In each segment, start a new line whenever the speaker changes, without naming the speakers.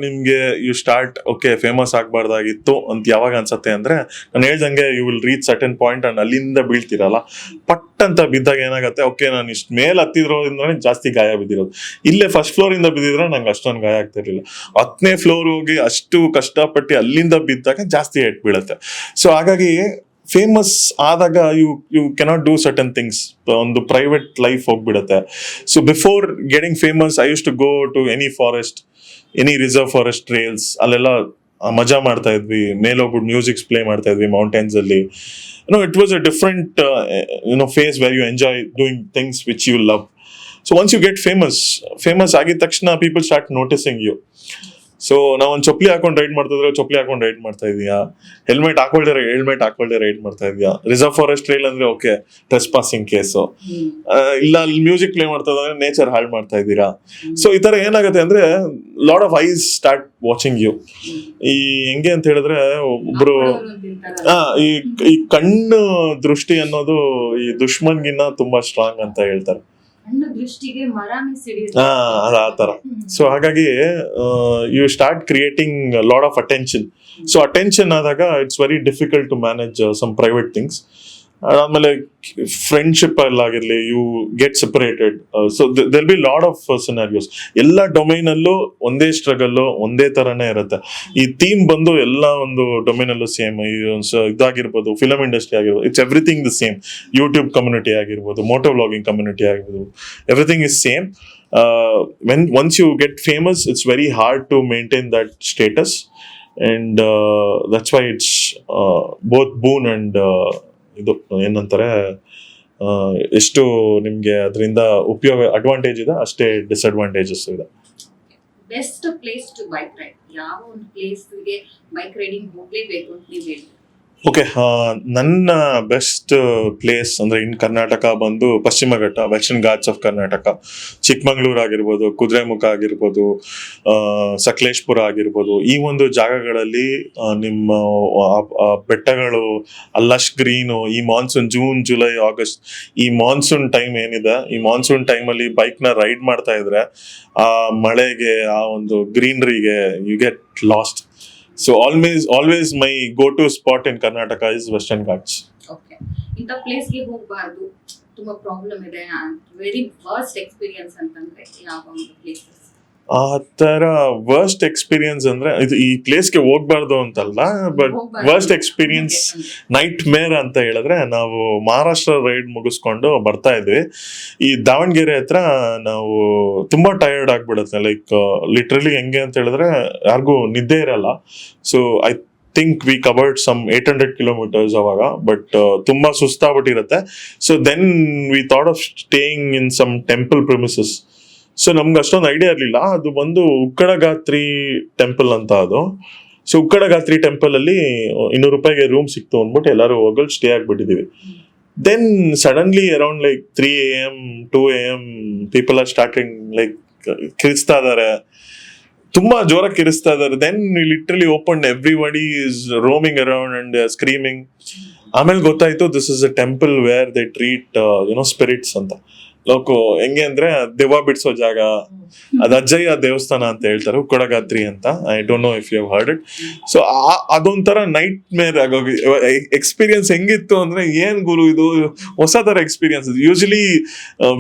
ನಿಮ್ಗೆ you start okay famous ಆಗ್ಬಾರ್ದಾಗಿತ್ತು ಅಂತ ಯಾವಾಗ ಅನ್ಸತ್ತೆ ಅಂದ್ರೆ, ನಾನು ಹೇಳ್ದಂಗೆ you will reach certain point and ಅಲ್ಲಿಂದ ಬೀಳ್ತಿರಲ್ಲ, ಪಟ್ ಅಂತ ಬಿದ್ದಾಗ ಏನಾಗುತ್ತೆ, ಓಕೆ ನಾನು ಇಷ್ಟ ಮೇಲೆ ಹತ್ತಿದ್ರೋದ್ರಿಂದಾನೆ ಜಾಸ್ತಿ ಗಾಯ ಬಿದ್ದಿರೋದು. ಇಲ್ಲೇ ಫಸ್ಟ್ ಫ್ಲೋರ್ ಇಂದ ಬಿದ್ದಿದ್ರೆ ನಂಗೆ ಅಷ್ಟೊಂದು ಗಾಯ ಆಗ್ತಿರ್ಲಿಲ್ಲ. 10ನೇ ಫ್ಲೋರ್ ಹೋಗಿ ಅಷ್ಟು ಕಷ್ಟಪಟ್ಟು ಅಲ್ಲಿಂದ ಬಿದ್ದಾಗ ಜಾಸ್ತಿ ಏಟ್ ಬೀಳುತ್ತೆ. ಸೊ ಹಾಗಾಗಿ ಫೇಮಸ್ ಆದಾಗ you cannot do certain things, ಒಂದು ಪ್ರೈವೇಟ್ ಲೈಫ್ ಹೋಗ್ಬಿಡುತ್ತೆ. So before getting famous I use to go to any forest, any reserve forest trails, ಅಲ್ಲೆಲ್ಲ ಮಜಾ ಮಾಡ್ತಾ ಇದ್ವಿ, ಮೇಲೆ ಹೋಗ್ಬಿಟ್ಟು ಮ್ಯೂಸಿಕ್ಸ್ ಪ್ಲೇ ಮಾಡ್ತಾ ಇದ್ವಿ ಮೌಂಟೇನ್ಸ್ ಅಲ್ಲಿ. It was a different phase where you enjoy doing things which you love. So once you get famous ಆಗಿದ ತಕ್ಷಣ people start noticing you. So ನಾವು ಒಂದು ಚಪ್ಪಲಿ ಹಾಕೊಂಡು ರೈಡ್ ಮಾಡ್ತಿದ್ರೆ ಚಪ್ಪಲಿ ಹಾಕೊಂಡು ರೈಡ್ ಮಾಡ್ತಾ ಇದೀಯಾ, ಹೆಲ್ಮೆಟ್ ಹಾಕೊಳ್ದೆ ರೈಡ್ ಮಾಡ್ತಾ ಇದೀಯಾ, ರಿಸರ್ವ್ ಫಾರೆಸ್ಟ್ ಟ್ರೈಲ್ ಅಂದ್ರೆ ಓಕೆ ಟ್ರೆಸ್ ಪಾಸಿಂಗ್ ಕೇಸು, ಇಲ್ಲ ಅಲ್ಲಿ ಮ್ಯೂಸಿಕ್ ಪ್ಲೇ ಮಾಡ್ತಾ ಇದ್ರೆ ನೇಚರ್ ಹಾಳು ಮಾಡ್ತಾ ಇದ್ದೀರಾ. ಸೊ ಈ ತರ ಏನಾಗುತ್ತೆ ಅಂದ್ರೆ lot of eyes start watching you. ಈ ಹೆಂಗೆ ಅಂತ ಹೇಳಿದ್ರೆ ಒಬ್ರು ಈ ಕಣ್ಣು ದೃಷ್ಟಿ ಅನ್ನೋದು ಈ ದುಶ್ಮನ್ಗಿನ್ನ ತುಂಬಾ ಸ್ಟ್ರಾಂಗ್ ಅಂತ ಹೇಳ್ತಾರೆ. ಆ ತರ. ಸೊ ಹಾಗಾಗಿ you start creating lot of attention. So attention ಆದಾಗ it's very difficult to manage some private things. ಆಮೇಲೆ ಫ್ರೆಂಡ್ಶಿಪ್ ಅಲ್ಲಾಗಿರ್ಲಿ, you get separated. So there be lot of scenarios. ಎಲ್ಲ ಡೊಮೈನ್ ಅಲ್ಲೂ ಒಂದೇ ಸ್ಟ್ರಗಲ್, ಒಂದೇ ತರನೇ ಇರುತ್ತೆ. ಈ ಥೀಮ್ ಬಂದು ಎಲ್ಲ ಒಂದು ಡೊಮೈನ್ ಅಲ್ಲೂ ಸೇಮ್. ಇದಾಗಿರ್ಬೋದು, ಫಿಲಮ್ ಇಂಡಸ್ಟ್ರಿ ಆಗಿರ್ಬೋದು, it's everything the same. YouTube community ಆಗಿರ್ಬೋದು, ಮೋಟೋ ವ್ಲಾಗಿಂಗ್ ಕಮ್ಯುನಿಟಿ ಆಗಿರ್ಬೋದು, everything is same. Once you get famous, it's very hard to maintain that status, and that's why it's both boon and ಇದು ಏನಂತಾರೆ, ಎಷ್ಟು ನಿಮ್ಗೆ ಅದರಿಂದ ಉಪಯೋಗ advantage ಇದೆ ಅಷ್ಟೇ ಡಿಸ್ಅಡ್ವಾಂಟೇಜಸ್ ಇದೆ.
Best place to bike ride, ಯಾವ ಒಂದು ಪ್ಲೇಸ್ಗೆ ಬೈಕ್ ರೈಡಿಂಗ್ ಹೋಗ್ಲೇಬೇಕು ಅಂತ ನೀವು ಹೇಳಿ?
ಓಕೆ, ನನ್ನ ಬೆಸ್ಟ್ ಪ್ಲೇಸ್ ಅಂದ್ರೆ ಇನ್ ಕರ್ನಾಟಕ ಬಂದು ಪಶ್ಚಿಮ ಘಟ್ಟ, ವೆಸ್ಟರ್ನ್ ಘಾಟ್ಸ್ ಆಫ್ ಕರ್ನಾಟಕ. ಚಿಕ್ಕಮಂಗ್ಳೂರ್ ಆಗಿರ್ಬೋದು, ಕುದುರೆಮುಖ ಆಗಿರ್ಬೋದು, ಸಕಲೇಶ್ಪುರ ಆಗಿರ್ಬೋದು, ಈ ಒಂದು ಜಾಗಗಳಲ್ಲಿ ನಿಮ್ಮ ಬೆಟ್ಟಗಳು ಲಶ್ ಗ್ರೀನು, ಈ ಮಾನ್ಸೂನ್ ಜೂನ್ ಜುಲೈ ಆಗಸ್ಟ್, ಈ ಮಾನ್ಸೂನ್ ಟೈಮ್ ಏನಿದೆ, ಈ ಮಾನ್ಸೂನ್ ಟೈಮಲ್ಲಿ ಬೈಕ್ ನ ರೈಡ್ ಮಾಡ್ತಾ ಇದ್ರೆ ಆ ಮಳೆಗೆ, ಆ ಒಂದು ಗ್ರೀನರಿಗೆ you get lost. So always my go-to spot in Karnataka is Western Ghats.
Okay. ಇಂಥ ಪ್ಲೇಸ್ಗೆ ಹೋಗಬಾರ್ದು, ತುಂಬಾ ಪ್ರಾಬ್ಲಮ್ ಇದೆ, ವೆರಿ ವರ್ಸ್ಟ್ ಎಕ್ಸ್ಪೀರಿಯನ್ಸ್ ಅಂತಂದ್ರೆ ಯಾವ ಒಂದು ಪ್ಲೇಸಸ್?
ಆ ತರ ವರ್ಸ್ಟ್ ಎಕ್ಸ್ಪೀರಿಯನ್ಸ್ ಅಂದ್ರೆ ಇದು ಈ ಪ್ಲೇಸ್ಗೆ ಹೋಗ್ಬಾರ್ದು ಅಂತಲ್ಲ, ಬಟ್ ವರ್ಸ್ಟ್ ಎಕ್ಸ್ಪೀರಿಯನ್ಸ್ ನೈಟ್ ಮೇರ್ ಅಂತ ಹೇಳಿದ್ರೆ, ನಾವು ಮಹಾರಾಷ್ಟ್ರ ರೈಡ್ ಮುಗಿಸ್ಕೊಂಡು ಬರ್ತಾ ಇದ್ವಿ. ಈ ದಾವಣಗೆರೆ ಹತ್ರ ನಾವು ತುಂಬಾ ಟಯರ್ಡ್ ಆಗ್ಬಿಡುತ್ತೆ. ಲೈಕ್ ಲಿಟ್ರಲಿ ಹೆಂಗೆ ಅಂತ ಹೇಳಿದ್ರೆ ಯಾರಿಗೂ ನಿದ್ದೆ ಇರಲ್ಲ. So I think we covered some 800 kilometres ಅವಾಗ, ಬಟ್ ತುಂಬಾ ಸುಸ್ತಾಗ್ಬಿಟ್ಟಿರುತ್ತೆ. So then we thought of staying in some temple premises. So ನಮ್ಗೆ ಅಷ್ಟೊಂದು ಐಡಿಯಾ ಇರಲಿಲ್ಲ. ಅದು ಬಂದು ಉಕ್ಕಡಗಾತ್ರಿ ಟೆಂಪಲ್ ಅಂತ ಅದು. ಸೊ ಉಕ್ಕಡಗಾತ್ರಿ ಟೆಂಪಲ್ ಅಲ್ಲಿ 200 ರೂಪಾಯಿಗೆ ರೂಮ್ ಸಿಕ್ತು ಅಂದ್ಬಿಟ್ಟು ಎಲ್ಲರೂ ಹೋಗಲ್ ಸ್ಟೇ ಆಗ್ಬಿಟ್ಟಿದೀವಿ. Then suddenly around like 3 AM 2 AM people are starting like ಕಿರಿಸ್ತಾ ಇದಾರೆ, ತುಂಬಾ ಜೋರಾಗಿ ಕಿರಿಸ್ತಾ ಇದಾರೆ. Then literally open, everybody is roaming around and screaming. ಆಮೇಲೆ ಗೊತ್ತಾಯ್ತು this is a temple where they treat spirits ಅಂತ. ಲೋಕು ಹೆಂಗೆ ಅಂದ್ರೆ ದೆವ್ವ ಬಿಡಿಸೋ ಜಾಗ, ಅದು ಅಜ್ಜಯ್ಯ ದೇವಸ್ಥಾನ ಅಂತ ಹೇಳ್ತಾರೆ, ಉಕ್ಕಡಗಾತ್ರಿ ಅಂತ. I don't know if you have heard it. So ಅದೊಂಥರ ನೈಟ್ ಮೇರ್ ಆಗೋಗಿ ಎಕ್ಸ್ಪೀರಿಯನ್ಸ್ ಹೆಂಗಿತ್ತು ಅಂದ್ರೆ, ಏನ್ ಗುರು ಇದು ಹೊಸ ತರ experience. Usually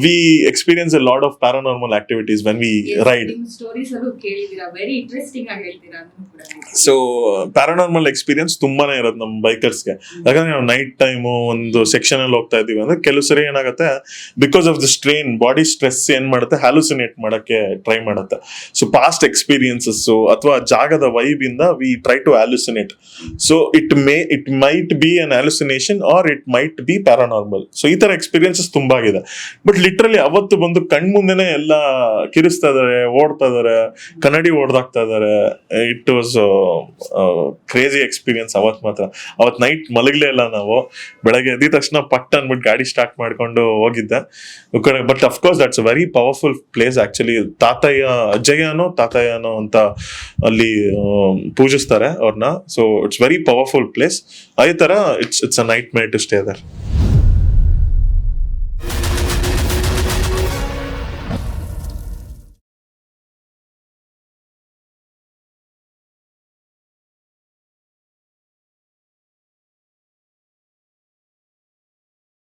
we experience a lot of paranormal activities when we ride. So paranormal experience ತುಂಬಾನೇ ಇರೋದು ನಮ್ಮ ಬೈಕರ್ಸ್ಗೆ. ಯಾಕಂದ್ರೆ ನಾವು ನೈಟ್ ಟೈಮು ಒಂದು ಸೆಕ್ಷನ್ ಅಲ್ಲಿ ಹೋಗ್ತಾ ಇದೀವಿ ಅಂದ್ರೆ ಕೆಲವು ಸರಿ ಏನಾಗುತ್ತೆ, because of the strain, body stress ಏನ್ ಮಾಡುತ್ತೆ, ಹ್ಯಾಲುಸಿನೇಟ್ ಮಾಡಕ್ಕೆ ಟ್ರೈ ಮಾಡುತ್ತೆ. ಸೊ ಪಾಸ್ಟ್ ಎಕ್ಸ್ಪೀರಿಯನ್ಸಸ್ ಅಥವಾ ಜಾಗದ ವೈಬ್ ಇಂದ we try to hallucinate. So it might be an hallucination or it might be paranormal. So ಈ ತರ ಎಕ್ಸ್ಪೀರಿಯನ್ಸಸ್ ತುಂಬಾ ಆಗಿದೆ. ಬಟ್ ಲಿಟ್ರಲಿ ಅವತ್ತು ಬಂದು ಕಣ್ಮುಂದೆನೆ ಎಲ್ಲ ಕಿರಿಸ್ತಾ ಇದಾರೆ, ಓಡ್ತಾ ಇದಾರೆ, ಕನ್ನಡಿ ಓಡ್ದಾಗ್ತಾ ಇದಾರೆ. It was crazy experience. ಅವತ್ ಮಾತ್ರ, ಅವತ್ ನೈಟ್ ಮಲಗ್ಲೇ ಇಲ್ಲ ನಾವು. ಬೆಳಗ್ಗೆ ಎದ್ದ ತಕ್ಷಣ ಪಟ್ ಅಂದ್ಬಿಟ್ಟು ಗಾಡಿ ಸ್ಟಾರ್ಟ್ ಮಾಡ್ಕೊಂಡು ಹೋಗಿದ್ದೆ. But of course that's a very powerful place actually. ತಾತಯ್ಯನೋ ಅಂತ ಅಲ್ಲಿ ಪೂಜಿಸ್ತಾರೆ ಅವ್ರನ್ನ. So it's very powerful place. ಅದೇ ತರ it's a nightmare to stay there.